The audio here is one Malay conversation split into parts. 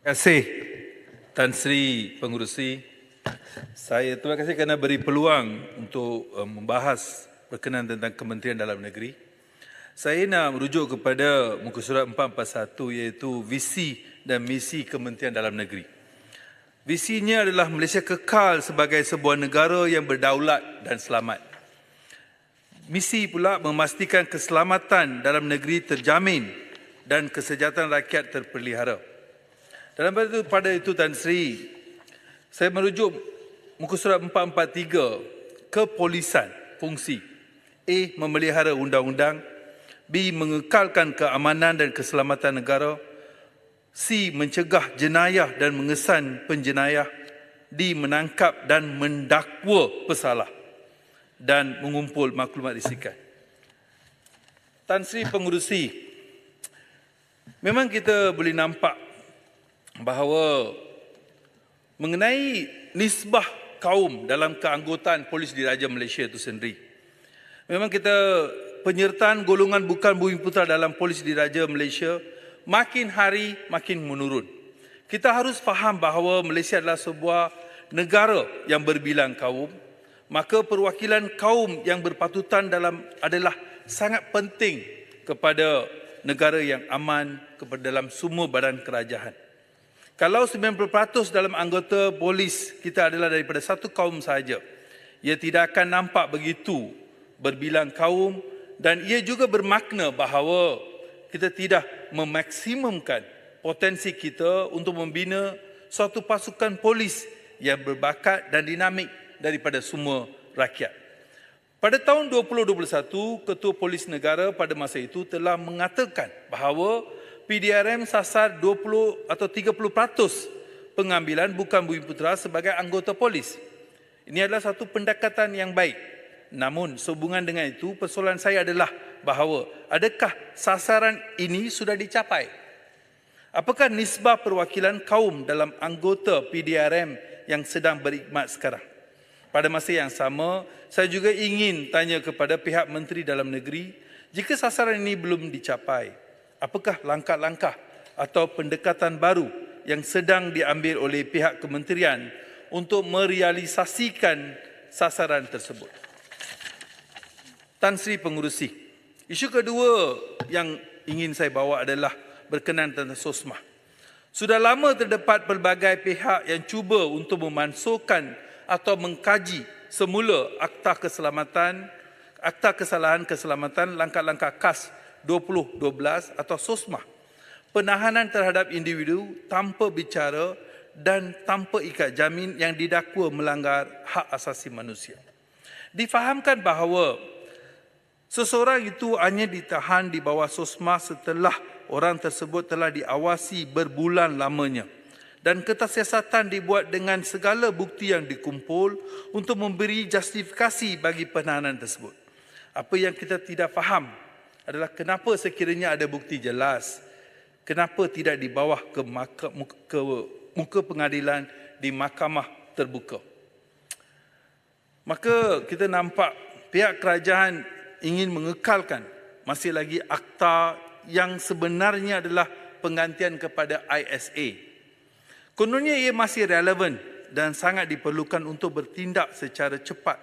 Terima kasih Tan Sri Pengerusi. Terima kasih kerana beri peluang untuk membahas berkenaan tentang Kementerian Dalam Negeri. Saya nak merujuk kepada muka surat 441 iaitu visi dan misi Kementerian Dalam Negeri. Visinya adalah Malaysia kekal sebagai sebuah negara yang berdaulat dan selamat. Misi pula memastikan keselamatan dalam negeri terjamin dan kesejahteraan rakyat terpelihara. Pada itu Tan Sri, saya merujuk muka surat 443, kepolisan, fungsi. A. Memelihara undang-undang. B. Mengekalkan keamanan dan keselamatan negara. C. Mencegah jenayah dan mengesan penjenayah. D. Menangkap dan mendakwa pesalah. Dan mengumpul maklumat risikan. Tan Sri Pengerusi, memang kita boleh nampak bahawa mengenai nisbah kaum dalam keanggotaan Polis Diraja Malaysia itu sendiri. Memang kita penyertaan golongan bukan Bumiputera dalam Polis Diraja Malaysia makin hari makin menurun. Kita harus faham bahawa Malaysia adalah sebuah negara yang berbilang kaum, maka perwakilan kaum yang berpatutan adalah sangat penting kepada negara yang aman, kepada dalam semua badan kerajaan. Kalau 90% dalam anggota polis kita adalah daripada satu kaum sahaja, ia tidak akan nampak begitu berbilang kaum, dan ia juga bermakna bahawa kita tidak memaksimumkan potensi kita untuk membina suatu pasukan polis yang berbakat dan dinamik daripada semua rakyat. Pada tahun 2021, Ketua Polis Negara pada masa itu telah mengatakan bahawa PDRM sasar 20 atau 30% pengambilan bukan Bumiputera sebagai anggota polis. Ini adalah satu pendekatan yang baik. Namun sehubungan dengan itu, persoalan saya adalah bahawa adakah sasaran ini sudah dicapai? Apakah nisbah perwakilan kaum dalam anggota PDRM yang sedang berkhidmat sekarang? Pada masa yang sama, saya juga ingin tanya kepada pihak Menteri Dalam Negeri, jika sasaran ini belum dicapai, apakah langkah-langkah atau pendekatan baru yang sedang diambil oleh pihak kementerian untuk merealisasikan sasaran tersebut? Tan Sri Pengerusi, isu kedua yang ingin saya bawa adalah berkenaan tentang SOSMA. Sudah lama terdapat pelbagai pihak yang cuba untuk memansuhkan atau mengkaji semula Akta Kesalahan Keselamatan Langkah-Langkah KAS 2012 atau SOSMA, penahanan terhadap individu tanpa bicara dan tanpa ikat jamin yang didakwa melanggar hak asasi manusia. Difahamkan bahawa seseorang itu hanya ditahan di bawah SOSMA setelah orang tersebut telah diawasi berbulan lamanya, dan ketasiasatan dibuat dengan segala bukti yang dikumpul untuk memberi justifikasi bagi penahanan tersebut. Apa yang kita tidak faham adalah kenapa sekiranya ada bukti jelas, kenapa tidak dibawa ke muka pengadilan di mahkamah terbuka. Maka kita nampak pihak kerajaan ingin mengekalkan masih lagi akta yang sebenarnya adalah penggantian kepada ISA. Kononnya ia masih relevan dan sangat diperlukan untuk bertindak secara cepat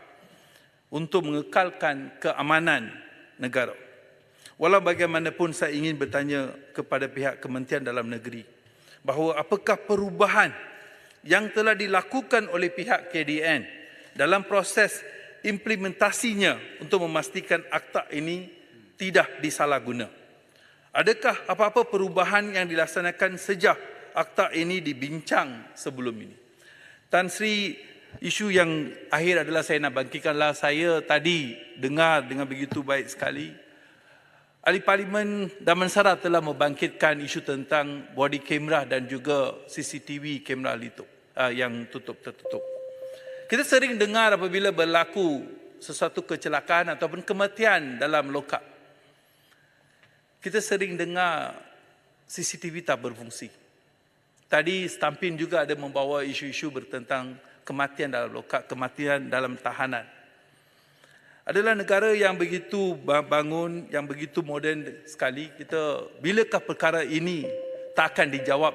untuk mengekalkan keamanan negara. Walau bagaimanapun saya ingin bertanya kepada pihak Kementerian Dalam Negeri bahawa apakah perubahan yang telah dilakukan oleh pihak KDN dalam proses implementasinya untuk memastikan akta ini tidak disalahguna. Adakah apa-apa perubahan yang dilaksanakan sejak akta ini dibincang sebelum ini? Tan Sri, isu yang akhir adalah saya nak bangkitkanlah, saya tadi dengar dengan begitu baik sekali Ahli Parlimen Damansara telah membangkitkan isu tentang body kamera dan juga CCTV kamera yang tertutup. Kita sering dengar apabila berlaku sesuatu kecelakaan ataupun kematian dalam lokap, kita sering dengar CCTV tak berfungsi. Tadi Stampin juga ada membawa isu-isu bertentang kematian dalam lokap, kematian dalam tahanan. Adalah negara yang begitu bangun, yang begitu moden sekali. Bilakah perkara ini tak akan dijawab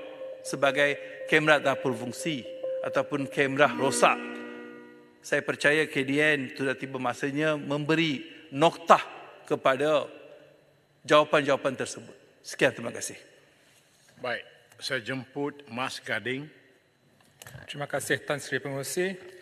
sebagai kamera tak berfungsi ataupun kamera rosak. Saya percaya KDN sudah tiba masanya memberi noktah kepada jawapan-jawapan tersebut. Sekian, terima kasih. Baik, saya jemput Mas Gading. Terima kasih Tan Sri Pengerusi.